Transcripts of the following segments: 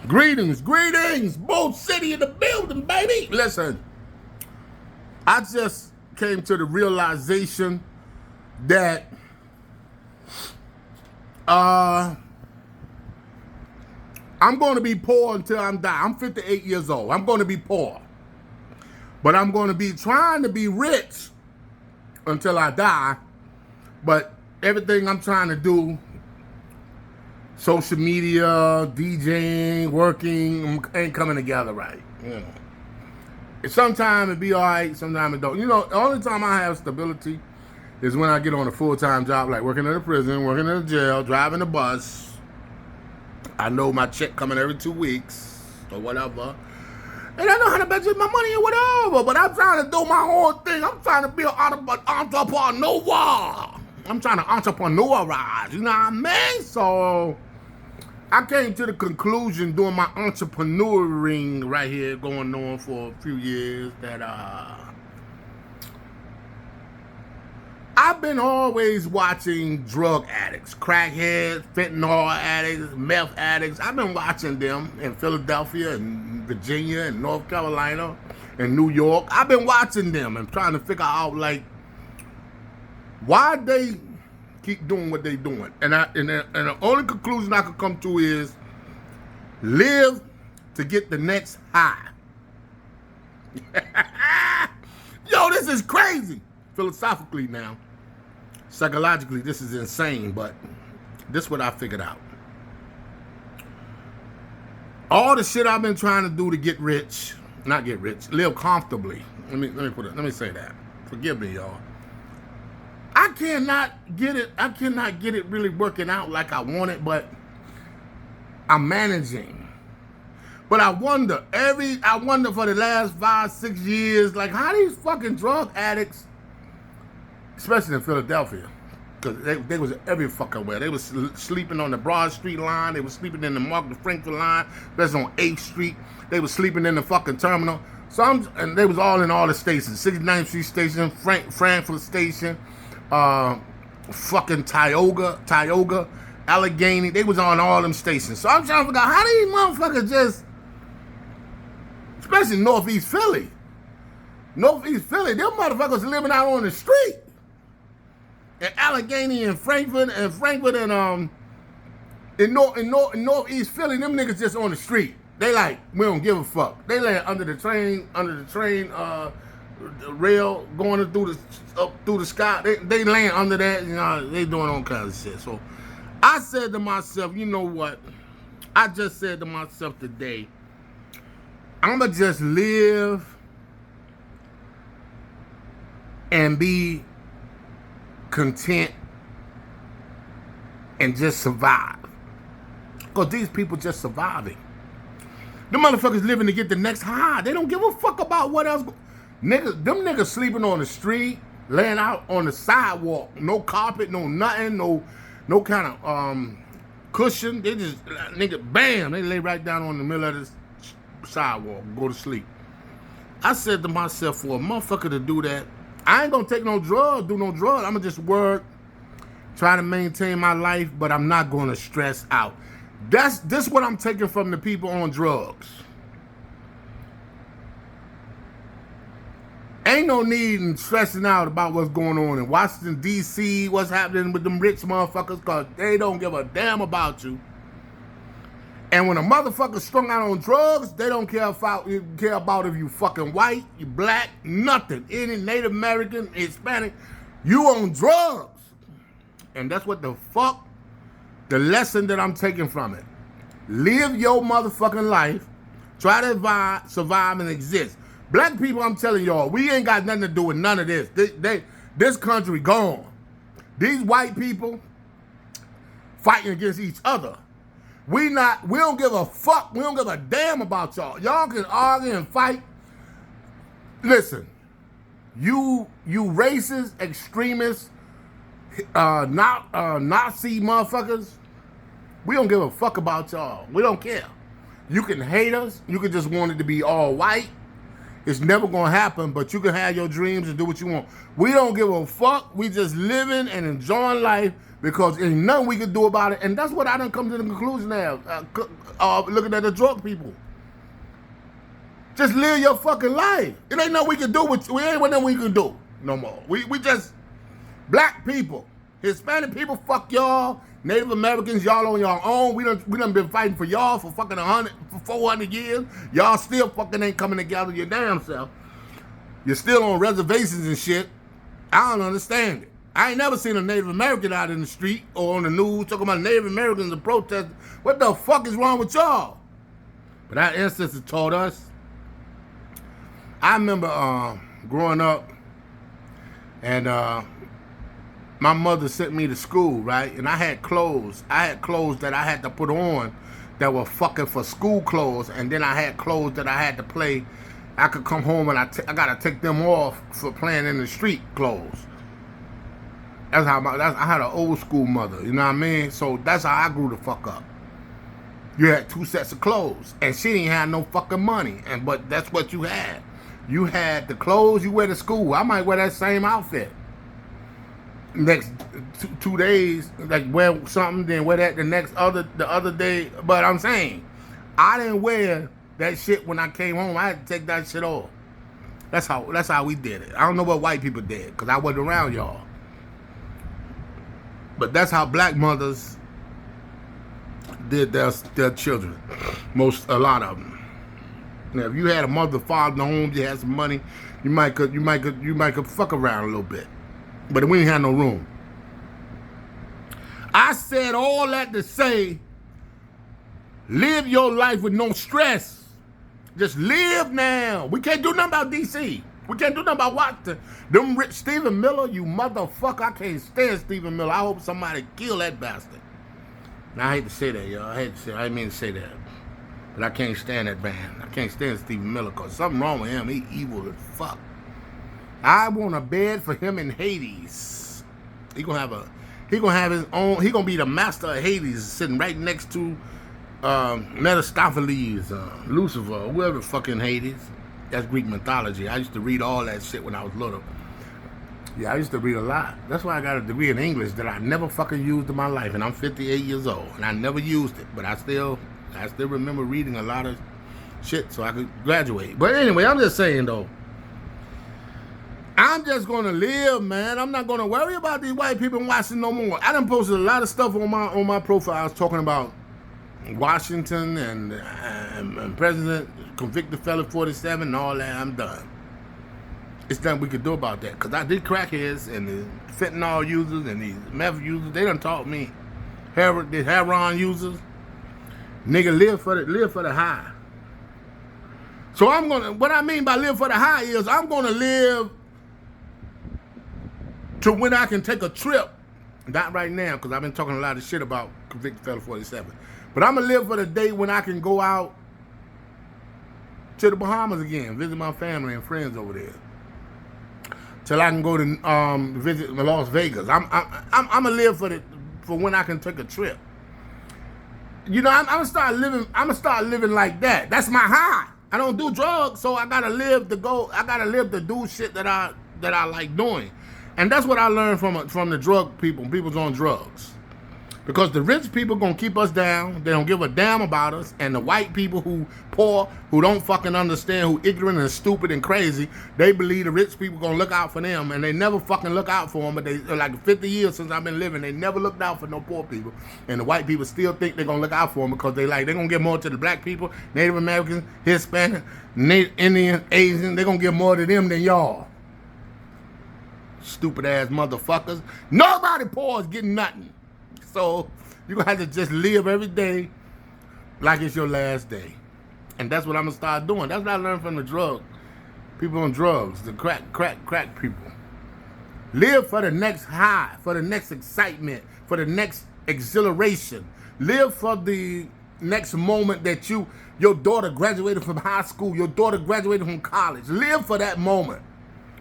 Greetings, greetings, Bold City in the building, baby. Listen, I just came to the realization that I'm going to be poor until I'm die. I'm 58 years old. I'm going to be poor. But I'm going to be trying to be rich until I die. But everything I'm trying to do, social media, DJing, working, ain't coming together right. You know. Sometimes it be all right, sometimes it don't. You know, the only time I have stability is when I get on a full-time job, like working at a prison, working in a jail, driving a bus. I know my check coming every 2 weeks or whatever. And I know how to budget my money or whatever, but I'm trying to do my own thing. I'm trying to be an entrepreneur. I'm trying to entrepreneurize, you know what I mean? So I came to the conclusion doing my entrepreneuring right here going on for a few years that I've been always watching drug addicts, crackheads, fentanyl addicts, meth addicts. I've been watching them in Philadelphia and Virginia and North Carolina and New York. I've been watching them and trying to figure out like why they keep doing what they doing. And the only conclusion I could come to is live to get the next high. Yo, this is crazy. Philosophically now. Psychologically, this is insane, but this is what I figured out. All the shit I've been trying to do to get rich, not get rich, live comfortably. Let me say that. Forgive me, y'all. I cannot get it really working out like I want it, but I'm managing. But I wonder for the last 5-6 years, like how these fucking drug addicts, especially in Philadelphia, because they was every fucking where. They was sleeping on the Broad Street line. They was sleeping in the Market Frankfurt line. That's on 8th Street. They was sleeping in the fucking terminal. And they was all in all the stations. 69th Street Station, Frankfurt Station, fucking Tioga, Allegheny. They was on all them stations. So I'm trying to figure out how these motherfuckers just, especially Northeast Philly, them motherfuckers living out on the street. In Allegheny and Frankfurt and in Northeast Philly, them niggas just on the street. They like, we don't give a fuck. They lay under the train rail going through the sky. They laying under that, you know, they doing all kinds of shit. So I said to myself, you know what? I just said to myself today, I'ma just live and be content and just survive. Because these people just surviving. Them motherfuckers living to get the next high. They don't give a fuck about what else. Them niggas sleeping on the street, laying out on the sidewalk. No carpet, no nothing, no kind of cushion. They just, nigga, bam, they lay right down on the middle of the sidewalk and go to sleep. I said to myself, for a motherfucker to do that, I ain't gonna take no drugs, do no drugs. I'm gonna just work, try to maintain my life, but I'm not gonna stress out. This what I'm taking from the people on drugs. Ain't no need in stressing out about what's going on in Washington, D.C., what's happening with them rich motherfuckers, because they don't give a damn about you. And when a motherfucker strung out on drugs, they don't care about if you fucking white, you black, nothing. Any Native American, Hispanic, you on drugs. And that's what the fuck, the lesson that I'm taking from it. Live your motherfucking life. Try to survive and exist. Black people, I'm telling y'all, we ain't got nothing to do with none of this. This country gone. These white people fighting against each other. We don't give a fuck. We don't give a damn about y'all. Y'all can argue and fight. Listen, you racist, extremists, Nazi motherfuckers, we don't give a fuck about y'all. We don't care. You can hate us. You can just want it to be all white. It's never gonna happen, but you can have your dreams and do what you want. We don't give a fuck. We just living and enjoying life because ain't nothing we can do about it. And that's what I done come to the conclusion now, looking at the drug people. Just live your fucking life. It ain't nothing we can do. We ain't nothing we can do no more. We just, black people, Hispanic people, fuck y'all. Native Americans, y'all on your own. We done been fighting for y'all for fucking 400 years. Y'all still fucking ain't coming together your damn self. You're still on reservations and shit. I don't understand it. I ain't never seen a Native American out in the street or on the news talking about Native Americans and protesting. What the fuck is wrong with y'all? But our ancestors taught us. I remember growing up and my mother sent me to school, right? And I had clothes. I had clothes that I had to put on that were fucking for school clothes. And then I had clothes that I had to play. I could come home and I got to take them off for playing in the street clothes. That's how I had an old school mother, you know what I mean? So that's how I grew the fuck up. You had 2 sets of clothes. And she didn't have no fucking money. But that's what you had. You had the clothes you wear to school. I might wear that same outfit. Next 2 days, like wear something, then wear that the other day. But I'm saying, I didn't wear that shit when I came home. I had to take that shit off. That's how we did it. I don't know what white people did, because I wasn't around y'all. But that's how black mothers did their children. A lot of them. Now, if you had a mother, father in the home, you had some money, you might could fuck around a little bit. But we didn't have no room. I said all that to say, live your life with no stress. Just live now. We can't do nothing about D.C. We can't do nothing about Washington. Them rich Stephen Miller, you motherfucker. I can't stand Stephen Miller. I hope somebody kill that bastard. Now, I hate to say that, y'all. I didn't mean to say that. But I can't stand that man. I can't stand Stephen Miller because something wrong with him. He evil as fuck. I want a bed for him in Hades. He gonna have his own. He gonna be the master of Hades, sitting right next to Mephistopheles, Lucifer, whoever fucking Hades. That's Greek mythology. I used to read all that shit when I was little. Yeah, I used to read a lot. That's why I got a degree in English that I never fucking used in my life, and I'm 58 years old, and I never used it, but I still remember reading a lot of shit so I could graduate. But anyway, I'm just saying though. I'm just gonna live, man. I'm not gonna worry about these white people in Washington no more. I done posted a lot of stuff on my profiles talking about Washington and President convicted felon 47 and all that. I'm done. It's nothing we could do about that. Cause these crackheads and the fentanyl users and these meth users, they done taught me. The heroin users, nigga, live for the high. So what I mean by live for the high is I'm gonna live to when I can take a trip. Not right now, because I've been talking a lot of shit about convicted felon 47. But I'm going to live for the day when I can go out to the Bahamas again, visit my family and friends over there. Till I can go to visit Las Vegas. I'm going to live for when I can take a trip. You know, I'm going to start living like that. That's my high. I don't do drugs, so I got to live to do shit that I like doing. And that's what I learned from the drug people's on drugs. Because the rich people gonna keep us down, they don't give a damn about us, and the white people who poor, who don't fucking understand, who ignorant and stupid and crazy, they believe the rich people gonna look out for them, and they never fucking look out for them. But they like 50 years since I've been living, they never looked out for no poor people, and the white people still think they're gonna look out for them because they're gonna give more to the black people, Native Americans, Hispanic, Indian, Asian. They're gonna give more to them than y'all. Stupid ass motherfuckers. Nobody poor is getting nothing. So you're going to have to just live every day like it's your last day. And that's what I'm going to start doing. That's what I learned from the people on drugs, the crack people. Live for the next high, for the next excitement, for the next exhilaration. Live for the next moment that your daughter graduated from high school, your daughter graduated from college. Live for that moment.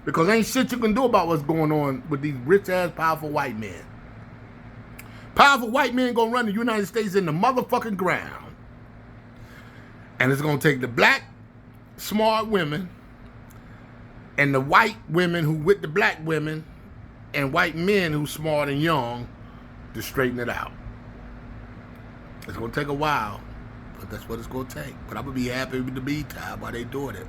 Because ain't shit you can do about what's going on with these rich-ass, powerful white men. Powerful white men gonna run the United States in the motherfucking ground. And it's gonna take the black, smart women and the white women who with the black women, and white men who smart and young to straighten it out. It's gonna take a while, but that's what it's gonna take. But I'm gonna be happy with the meantime while they doing it.